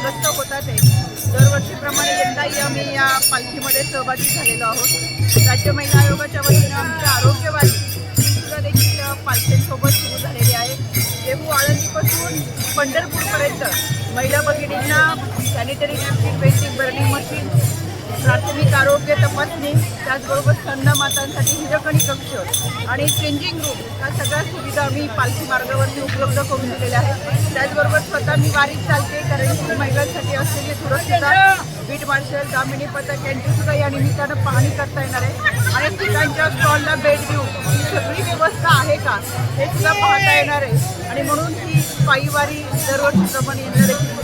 ग्रस्त होतात आहे। दरवर्षीप्रमाणे यंदाही आम्ही या पालखीमध्ये सहभागी झालेलो आहोत। राज्य महिला आयोगाच्या वतीनं आमच्या आरोग्यवादी सुद्धा देखील पालखीसोबत सुरू झालेली आहे। देहू आळंदीपासून पंढरपूरपर्यंत महिला भगिनींना sanitary napkin, wasting burning machine, प्राथमिक आरोग्य तपासणी, त्याचबरोबर स्तन मातांसाठी हिरकणी कक्ष आणि चेंजिंग रूम या सगळ्या सुविधा आम्ही पालखी मार्गावरती उपलब्ध करून दिलेल्या आहेत। त्याचबरोबर स्वतः मी वारीत चालते, कारण की महिलांसाठी असलेली सुरक्षितता बीट मार्शल, दामिनी पथक यांचीसुद्धा या निमित्तानं पाहणी करता येणार आहे। अनेक ठिकाणच्या स्टॉलला भेट देऊन ही सगळी व्यवस्था आहे का हे सुद्धा पाहता येणार आहे आणि म्हणून ही पायी वारी दरवर्षीप्रमाणे यंदा देखील